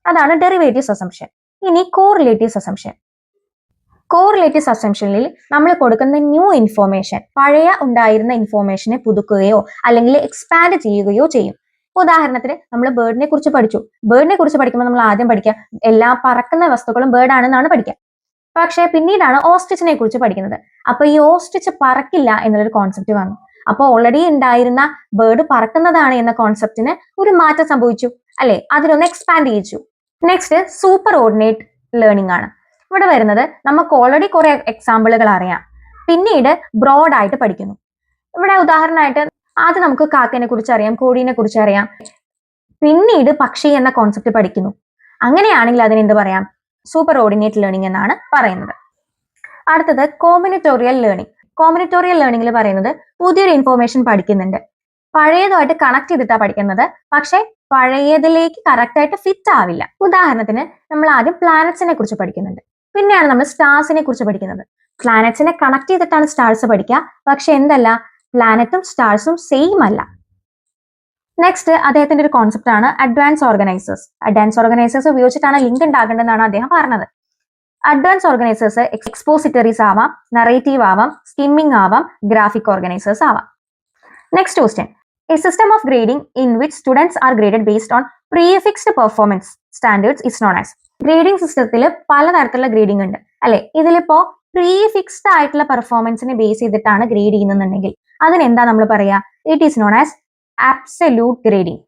Speaker 1: അതാണ് ഡെറിവേറ്റീവ് സസംഷൻ. ഇനി കോറിലേറ്റീവ് സസംഷൻ. കോറിലേറ്റീവ് സസംഷനിൽ നമ്മൾ കൊടുക്കുന്ന ന്യൂ ഇൻഫോർമേഷൻ പഴയ ഉണ്ടായിരുന്ന ഇൻഫോർമേഷനെ പുതുക്കുകയോ അല്ലെങ്കിൽ എക്സ്പാൻഡ് ചെയ്യുകയോ ചെയ്യും. ഉദാഹരണത്തിന് നമ്മൾ ബേർഡിനെ കുറിച്ച് പഠിച്ചു. ബേർഡിനെ കുറിച്ച് പഠിക്കുമ്പോൾ നമ്മൾ ആദ്യം പഠിക്കുക എല്ലാ പറക്കുന്ന വസ്തുക്കളും ബേർഡ് ആണെന്നാണ് പഠിക്കുക. പക്ഷെ പിന്നീടാണ് ഓസ്ട്രിച്ചിനെ കുറിച്ച് പഠിക്കുന്നത്. അപ്പൊ ഈ ഓസ്ട്രിച്ച് പറക്കില്ല എന്നുള്ളൊരു കോൺസെപ്റ്റ് വന്നു. അപ്പൊ ഓൾറെഡി ഉണ്ടായിരുന്ന ബേർഡ് പറക്കുന്നതാണ് എന്ന കോൺസെപ്റ്റിന് ഒരു മാറ്റം സംഭവിച്ചു, അല്ലെ? അതിനൊന്ന് എക്സ്പാൻഡ് ചെയ്യിച്ചു. നെക്സ്റ്റ് സൂപ്പർ ഓർഡിനേറ്റ് ലേണിംഗ് ആണ്. ഇവിടെ വരുന്നത് നമുക്ക് ഓൾറെഡി കുറെ എക്സാമ്പിളുകൾ അറിയാം, പിന്നീട് ബ്രോഡായിട്ട് പഠിക്കുന്നു. ഇവിടെ ഉദാഹരണമായിട്ട് ആദ്യം നമുക്ക് കാക്കനെ കുറിച്ച് അറിയാം, കോഴീനെ കുറിച്ച് അറിയാം, പിന്നീട് പക്ഷി എന്ന കോൺസെപ്റ്റ് പഠിക്കുന്നു. അങ്ങനെയാണെങ്കിൽ അതിന് എന്ത് പറയാം? സൂപ്പർ ഓർഡിനേറ്റ് ലേണിംഗ് എന്നാണ് പറയുന്നത്. അടുത്തത് കോമ്പിനേറ്റോറിയൽ ലേണിംഗ്. കോമ്പിനേറ്റോറിയൽ ലേണിംഗിൽ പറയുന്നത് പുതിയൊരു ഇൻഫോർമേഷൻ പഠിക്കുന്നുണ്ട്, പഴയതുമായിട്ട് കണക്ട് ചെയ്തിട്ടാണ് പഠിക്കുന്നത്, പക്ഷെ പഴയതിലേക്ക് കറക്റ്റ് ആയിട്ട് ഫിറ്റ് ആവില്ല. ഉദാഹരണത്തിന് നമ്മൾ ആദ്യം പ്ലാനറ്റ്സിനെ കുറിച്ച് പഠിക്കുന്നുണ്ട്, പിന്നെയാണ് നമ്മൾ സ്റ്റാർസിനെ കുറിച്ച് പഠിക്കുന്നത്. പ്ലാനറ്റ്സിനെ കണക്ട് ചെയ്തിട്ടാണ് സ്റ്റാർസ് പഠിക്കുക, പക്ഷെ എന്തല്ല, പ്ലാനറ്റും സ്റ്റാർസും സെയിം അല്ല. നെക്സ്റ്റ് അദ്ദേഹത്തിന്റെ ഒരു കോൺസെപ്റ്റ് ആണ് അഡ്വാൻസ് ഓർഗനൈസേഴ്സ്. അഡ്വാൻസ് ഓർഗനൈസേഴ്സ് ഉപയോഗിച്ചിട്ടാണ് ലിങ്ക് ഉണ്ടാകേണ്ടതെന്നാണ് അദ്ദേഹം പറഞ്ഞത്. അഡ്വാൻസ് ഓർഗനൈസേഴ്സ് എക്സ്പോസിറ്ററീസ് ആവാം, നറേറ്റീവ് ആവാം, സ്കിമ്മിംഗ് ആവാം, ഗ്രാഫിക് ഓർഗനൈസേഴ്സ് ആവാം. Next question. A system of grading in which students are graded based on prefixed performance standards is known as. Grading സിസ്റ്റത്തിൽ പലതരത്തിലുള്ള grading ഉണ്ട്, അല്ലെ? ഇതിലിപ്പോ പ്രീഫിക്സ്ഡ് ആയിട്ടുള്ള പെർഫോമൻസിനെ ബേസ് ചെയ്തിട്ടാണ് ഗ്രേഡ് ചെയ്യുന്നുണ്ടെങ്കിൽ അതിനെന്താ നമ്മൾ പറയാ? It is known as absolute grading.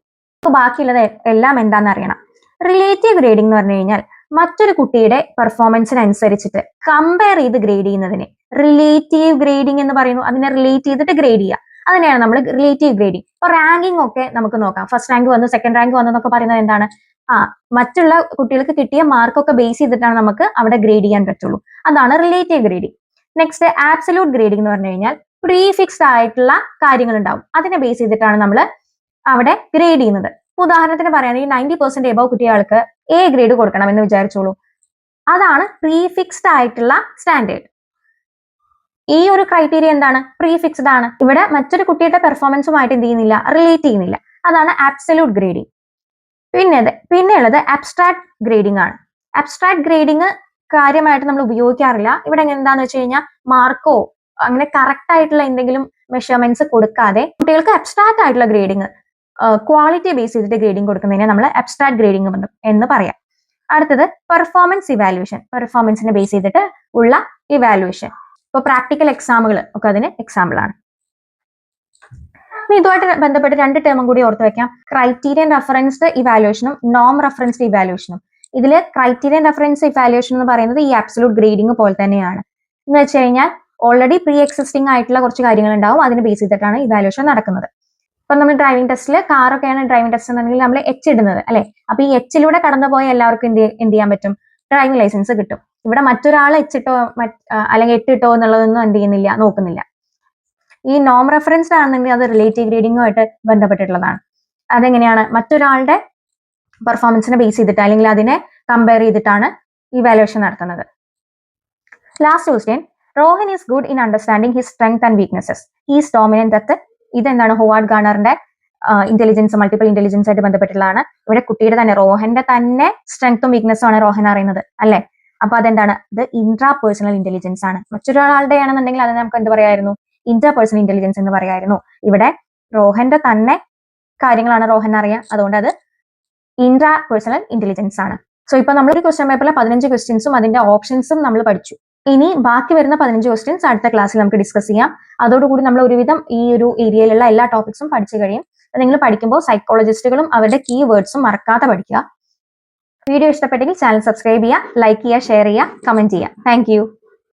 Speaker 1: ബാക്കിയുള്ളത് എല്ലാം എന്താണെന്ന് അറിയണം. റിലേറ്റീവ് ഗ്രേഡിംഗ് എന്ന് പറഞ്ഞു കഴിഞ്ഞാൽ മറ്റൊരു കുട്ടിയുടെ പെർഫോമൻസിനനുസരിച്ചിട്ട് കമ്പയർ ചെയ്ത് ഗ്രേഡ് ചെയ്യുന്നതിന് റിലേറ്റീവ് ഗ്രേഡിംഗ് എന്ന് പറയുന്നു. അതിനെ റിലേറ്റ് ചെയ്തിട്ട് ഗ്രേഡ് ചെയ്യുക, അതിനെയാണ് നമ്മൾ റിലേറ്റീവ് ഗ്രേഡിംഗ്. ഇപ്പൊ റാങ്കിങ് ഒക്കെ നമുക്ക് നോക്കാം. ഫസ്റ്റ് റാങ്ക് വന്നു, സെക്കൻഡ് റാങ്ക് വന്നു എന്നൊക്കെ പറയുന്നത് എന്താണ്? മറ്റുള്ള കുട്ടികൾക്ക് കിട്ടിയ മാർക്കൊക്കെ ബേസ് ചെയ്തിട്ടാണ് നമുക്ക് അവിടെ ഗ്രേഡ് ചെയ്യാൻ പറ്റുള്ളൂ. അതാണ് relative grading. Next absolute grading എന്ന് പറഞ്ഞു കഴിഞ്ഞാൽ പ്രീഫിക്സ്ഡ് ആയിട്ടുള്ള കാര്യങ്ങൾ ഉണ്ടാവും, അതിനെ ബേസ് ചെയ്തിട്ടാണ് നമ്മൾ അവിടെ ഗ്രേഡ് ചെയ്യുന്നത്. ഉദാഹരണത്തിന് പറയുകയാണെങ്കിൽ 90% എബവ് കിട്ടിയ ആൾക്ക് എ ഗ്രേഡ് കൊടുക്കണം എന്ന് വിചാരിച്ചോളൂ. അതാണ് പ്രീഫിക്സ്ഡ് ആയിട്ടുള്ള സ്റ്റാൻഡേർഡ്. ഈ ഒരു ക്രൈറ്റീരിയ എന്താണ്? പ്രീഫിക്സ്ഡ് ആണ്. ഇവിടെ മറ്റൊരു കുട്ടിയുടെ പെർഫോമൻസുമായിട്ട് എന്ത് ചെയ്യുന്നില്ല, റിലേറ്റ് ചെയ്യുന്നില്ല. അതാണ് ആബ്സല്യൂട്ട് ഗ്രേഡിംഗ്. പിന്നെയുള്ളത് അബ്സ്ട്രാക്ട് ഗ്രേഡിംഗ് ആണ്. അബ്സ്ട്രാക്ട് ഗ്രേഡിംഗ് കാര്യമായിട്ട് നമ്മൾ ഉപയോഗിക്കാറില്ല. ഇവിടെ എന്താന്ന് വെച്ച് കഴിഞ്ഞാൽ മാർക്കോ അങ്ങനെ കറക്റ്റ് ആയിട്ടുള്ള എന്തെങ്കിലും മെഷർമെന്റ്സ് കൊടുക്കാതെ കുട്ടികൾക്ക് അബ്സ്ട്രാക്ട് ആയിട്ടുള്ള ഗ്രേഡിംഗ്, ക്വാളിറ്റി ബേസ് ചെയ്തിട്ട് ഗ്രേഡിംഗ് കൊടുക്കുന്നതിനെ നമ്മൾ അബ്സ്ട്രാക്ട് ഗ്രേഡിംഗ് എന്ന് പറയാം. അടുത്തത് പെർഫോമൻസ് ഇവാലുവേഷൻ. പെർഫോമൻസിനെ ബേസ് ചെയ്തിട്ട് ഉള്ള ഇവാലുവേഷൻ. ഇപ്പൊ പ്രാക്ടിക്കൽ എക്സാമുകൾ ഒക്കെ അതിന് എക്സാമ്പിൾ ആണ്. ഇതുമായിട്ട് ബന്ധപ്പെട്ട് 2 ടേമും കൂടി ഓർത്ത് വെക്കാം. ക്രൈറ്റീരിയൻ റെഫറൻസ്ഡ് ഇവാലുവേഷനും നോം റെഫറൻസ്ഡ് ഇവാലുവേഷനും. ഇതിൽ ക്രൈറ്റീരിയൻ റെഫറൻസ് ഇവാലുവേഷൻ എന്ന് പറയുന്നത് ഈ ആബ്സല്യൂട്ട് ഗ്രേഡിംഗ് പോലെ തന്നെയാണ്. എന്ന് വെച്ച് കഴിഞ്ഞാൽ ഓൾറെഡി പ്രീ എക്സിസ്റ്റിംഗ് ആയിട്ടുള്ള കുറച്ച് കാര്യങ്ങൾ ഉണ്ടാവും, അതിന് ബേസ് ചെയ്തിട്ടാണ് ഇവാലുവേഷൻ നടക്കുന്നത്. ഇപ്പൊ നമ്മൾ ഡ്രൈവിംഗ് ടെസ്റ്റിൽ കാറൊക്കെയാണ് ഡ്രൈവിംഗ് ടെസ്റ്റ് എന്നുണ്ടെങ്കിൽ നമ്മൾ എച്ച് ഇടുന്നത്, അല്ലെ? അപ്പൊ ഈ എച്ചിലൂടെ കടന്നുപോയ എല്ലാവർക്കും എന്ത് ചെയ്യാൻ പറ്റും? ഡ്രൈവിംഗ് ലൈസൻസ് കിട്ടും. ഇവിടെ മറ്റൊരാളെ എച്ചിട്ടോ അല്ലെങ്കിൽ 8 ഇട്ടോ എന്നുള്ളതൊന്നും എന്ത് ചെയ്യുന്നില്ല, നോക്കുന്നില്ല. ഈ നോം റെഫറൻസ്ഡ് ആണെന്നുണ്ടെങ്കിൽ അത് റിലേറ്റീവ് ഗ്രേഡിങ്ങുമായിട്ട് ബന്ധപ്പെട്ടിട്ടുള്ളതാണ്. അതെങ്ങനെയാണ്? മറ്റൊരാളുടെ പെർഫോമൻസിനെ ബേസ് ചെയ്തിട്ട് അല്ലെങ്കിൽ അതിനെ കമ്പയർ ചെയ്തിട്ടാണ് ഈ വാലുവേഷൻ നടത്തുന്നത്. Last question, Rohan is good in understanding his strength and weaknesses. Is dominant at. ഇതെന്താണ്? ഹോവാർഡ് ഗാർണറിന്റെ ഇന്റലിജൻസ്, മൾട്ടിപ്പിൾ ഇന്റലിജൻസ് ആയിട്ട് ബന്ധപ്പെട്ടിട്ടുള്ളതാണ്. ഇവിടെ കുട്ടിയുടെ തന്നെ, റോഹന്റെ തന്നെ സ്ട്രെങ്ത്തും വീക്ക്നെസ്സും ആണ് റോഹൻ അറിയുന്നത് അല്ലെ? അപ്പൊ അതെന്താണ്? ഇത് ഇൻട്രാ പേഴ്സണൽ ഇന്റലിജൻസ് ആണ്. മറ്റൊരാളുടെ ആണെന്നുണ്ടെങ്കിൽ അത് നമുക്ക് എന്ത് പറയായിരുന്നു? ഇന്റർ പേഴ്സണൽ ഇന്റലിജൻസ് എന്ന് പറയായിരുന്നു. ഇവിടെ റോഹന്റെ തന്നെ കാര്യങ്ങളാണ് റോഹൻ അറിയാം, അതുകൊണ്ട് അത് ഇൻട്രാ പേഴ്സണൽ ഇന്റലിജൻസ് ആണ്. സോ ഇപ്പൊ നമ്മളൊരു ക്വസ്റ്റ്യൻ പേപ്പറിലെ 15 ക്വസ്റ്റ്യൻസും അതിന്റെ ഓപ്ഷൻസും നമ്മൾ പഠിച്ചു. ഇനി ബാക്കി വരുന്ന 15 ക്വസ്റ്റ്യൻസ് അടുത്ത ക്ലാസ്സിൽ നമുക്ക് ഡിസ്കസ് ചെയ്യാം. അതോടുകൂടി നമ്മൾ ഒരുവിധം ഈ ഒരു ഏരിയയിലുള്ള എല്ലാ ടോപ്പിക്സും പഠിച്ചു കഴിയും. നിങ്ങൾ പഠിക്കുമ്പോൾ സൈക്കോളജിസ്റ്റുകളും അവരുടെ കീ വേർഡ്സും മറക്കാതെ പഠിക്കുക. വീഡിയോ ഇഷ്ടപ്പെട്ടെങ്കിൽ ചാനൽ സബ്സ്ക്രൈബ് ചെയ്യുക, ലൈക്ക് ചെയ്യുക, ഷെയർ ചെയ്യുക, കമന്റ് ചെയ്യുക. താങ്ക്